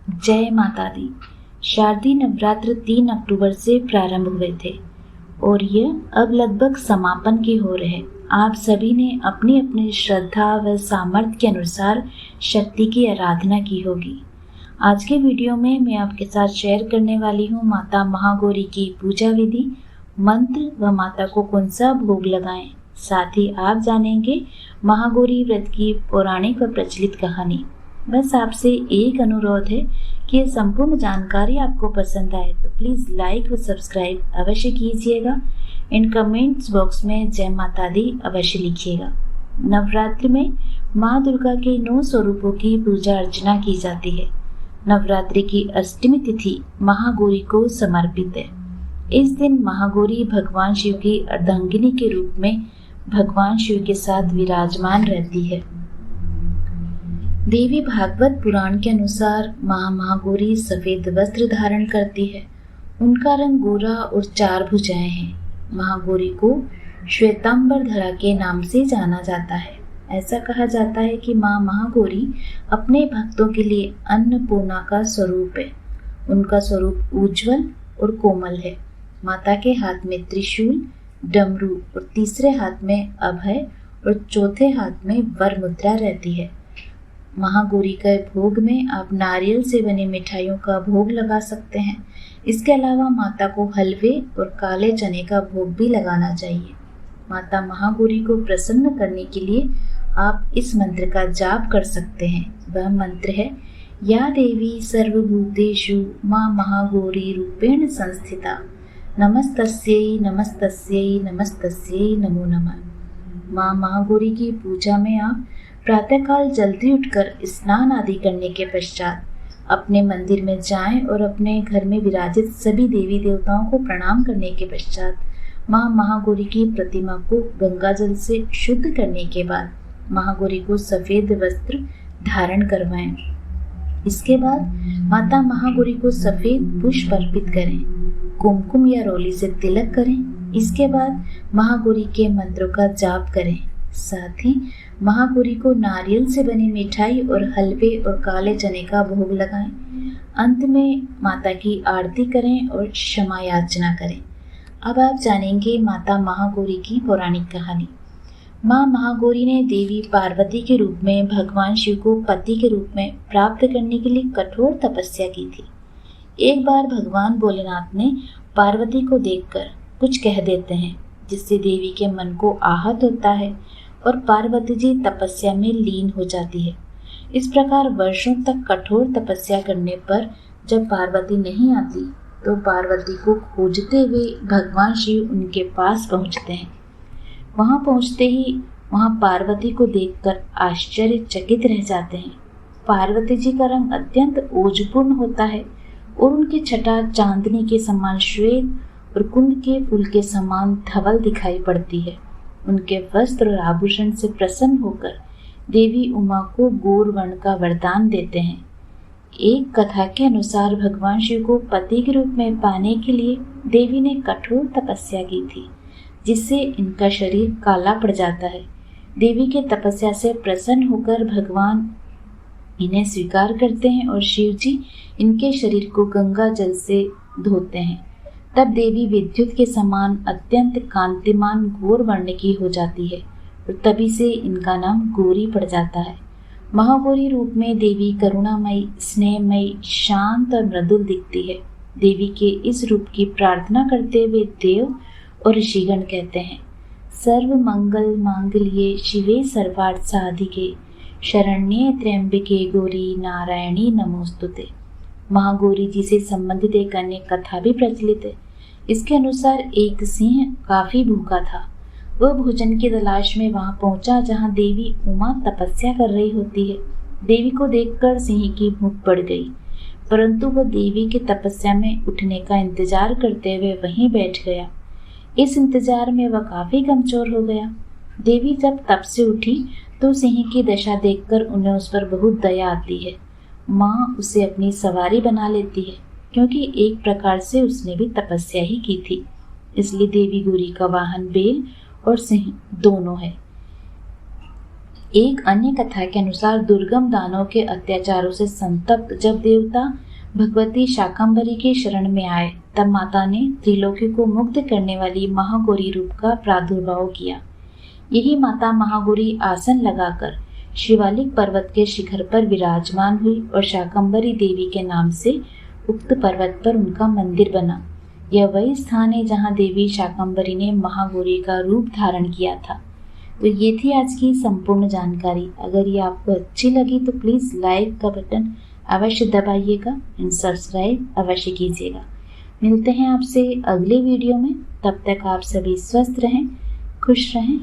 जय माता दी। शारदीय नवरात्र 3 अक्टूबर से प्रारंभ हुए थे और यह अब लगभग समापन की ओर है। आप सभी ने अपनी अपनी श्रद्धा व सामर्थ्य के अनुसार शक्ति की आराधना की होगी। आज के वीडियो में मैं आपके साथ शेयर करने वाली हूँ माता महागौरी की पूजा विधि, मंत्र व माता को कौन सा भोग लगाएं। साथ ही आप जानेंगे महागौरी व्रत की पौराणिक व प्रचलित कहानी। बस आपसे एक अनुरोध है कि ये संपूर्ण जानकारी आपको पसंद आए तो प्लीज़ लाइक व सब्सक्राइब अवश्य कीजिएगा। इन कमेंट्स बॉक्स में जय माता दी अवश्य लिखिएगा। नवरात्रि में माँ दुर्गा के 9 स्वरूपों की पूजा अर्चना की जाती है। नवरात्रि की अष्टमी तिथि महागौरी को समर्पित है। इस दिन महागौरी भगवान शिव की अर्धांगिनी के रूप में भगवान शिव के साथ विराजमान रहती है। देवी भागवत पुराण के अनुसार महागौरी सफेद वस्त्र धारण करती है। उनका रंग गोरा और 4 भुजाएं हैं। महागौरी को श्वेतांबर धरा के नाम से जाना जाता है। ऐसा कहा जाता है कि माँ महागौरी अपने भक्तों के लिए अन्नपूर्णा का स्वरूप है। उनका स्वरूप उज्ज्वल और कोमल है। माता के हाथ में त्रिशूल, डमरू और तीसरे हाथ में अभय और चौथे हाथ में वर मुद्रा रहती है। महागौरी के भोग में आप नारियल से बनी मिठाइयों का भोग लगा सकते हैं। इसके अलावा माता को हलवे और काले चने का भोग भी लगाना चाहिए। माता महागौरी को प्रसन्न करने के लिए आप इस मंत्र का जाप कर सकते हैं। वह मंत्र है, या देवी सर्वभूतेषु माँ महागौरी रूपेण संस्थिता, नमस्तस्यै नमस्तस्यै नमस्तस्यै नमो नमः। माँ महागौरी की पूजा में आप प्रातःकाल जल्दी उठकर स्नान आदि करने के पश्चात अपने मंदिर में जाएं और अपने घर में विराजित सभी देवी देवताओं को प्रणाम करने के पश्चात माँ महागौरी की प्रतिमा को गंगा जल से शुद्ध करने के बाद महागौरी को सफेद वस्त्र धारण करवाएं। इसके बाद माता महागौरी को सफेद पुष्प अर्पित करें, कुमकुम या रोली से तिलक करें। इसके बाद महागौरी के मंत्रों का जाप करें। साथ ही महागौरी को नारियल से बनी मिठाई और हलवे और काले चने का भोग लगाएं। अंत में माता की आरती करें और क्षमा याचना करें। अब आप जानेंगे माता महागौरी की पौराणिक कहानी। माँ महागौरी ने देवी पार्वती के रूप में भगवान शिव को पति के रूप में प्राप्त करने के लिए कठोर तपस्या की थी। एक बार भगवान भोलेनाथ ने पार्वती को देखकर कुछ कह देते हैं, जिससे देवी के मन को आहत होता है और पार्वती जी तपस्या में लीन हो जाती है। इस प्रकार वर्षों तक कठोर तपस्या करने पर जब पार्वती नहीं आती तो पार्वती को खोजते हुए भगवान शिव उनके पास पहुंचते हैं। वहां पहुंचते ही वहां पार्वती को देखकर आश्चर्यचकित रह जाते हैं। पार्वती जी का रंग अत्यंत ओजपूर्ण होता है और उनकी छटा चांदनी के समान श्वेत और कुंद के फूल के समान धवल दिखाई पड़ती है। उनके वस्त्र और आभूषण से प्रसन्न होकर देवी उमा को गौर वर्ण का वरदान देते हैं। एक कथा के अनुसार भगवान शिव को पति के रूप में पाने के लिए देवी ने कठोर तपस्या की थी, जिससे इनका शरीर काला पड़ जाता है। देवी के तपस्या से प्रसन्न होकर भगवान इन्हें स्वीकार करते हैं और शिव जी इनके शरीर को गंगा जल से धोते हैं। तब देवी विद्युत के समान अत्यंत कांतिमान गौर वर्ण की हो जाती है और तभी से इनका नाम गौरी पड़ जाता है। महागौरी रूप में देवी करुणामयी, स्नेहमयी, शांत और मृदुल दिखती है। देवी के इस रूप की प्रार्थना करते हुए देव और ऋषिगण कहते हैं, सर्व मंगल मांगल्ये शिवे सर्वार्थ साधिके शरण्ये त्र्यंबके गौरी नारायणी नमोस्तुते। महागौरी जी से संबंधित एक अन्य कथा भी प्रचलित है। इसके अनुसार एक सिंह काफी भूखा था। वह भोजन की तलाश में वहां पहुंचा जहां देवी उमा तपस्या कर रही होती है। देवी को देखकर सिंह की भूख बढ़ गई, परंतु वह देवी की तपस्या में उठने का इंतजार करते हुए वहीं बैठ गया। इस इंतजार में वह काफी कमजोर हो गया। देवी जब तप से उठी तो सिंह की दशा देखकर उन्हें उस पर बहुत दया आती है। माँ उसे अपनी सवारी बना लेती है, क्योंकि एक प्रकार से उसने भी तपस्या ही की थी। इसलिए देवी गौरी का वाहन बेल और सिंह दोनों है। एक अन्य कथा के अनुसार दुर्गम दानव के अत्याचारों से संतप्त जब देवता भगवती शाकंभरी के शरण में आए, तब माता ने त्रिलोकी को मुग्ध करने वाली महागौरी रूप का प्रादुर्भाव किया। यही माता महागौरी आसन लगाकर शिवालिक पर्वत के शिखर पर विराजमान हुई और शाकंभरी देवी के नाम से उक्त पर्वत पर उनका मंदिर बना। यह वही स्थान है जहाँ देवी शाकंभरी ने महागौरी का रूप धारण किया था। तो ये थी आज की संपूर्ण जानकारी। अगर ये आपको अच्छी लगी तो प्लीज़ लाइक का बटन अवश्य दबाइएगा एंड सब्सक्राइब अवश्य कीजिएगा। मिलते हैं आपसे अगले वीडियो में। तब तक आप सभी स्वस्थ रहें, खुश रहें।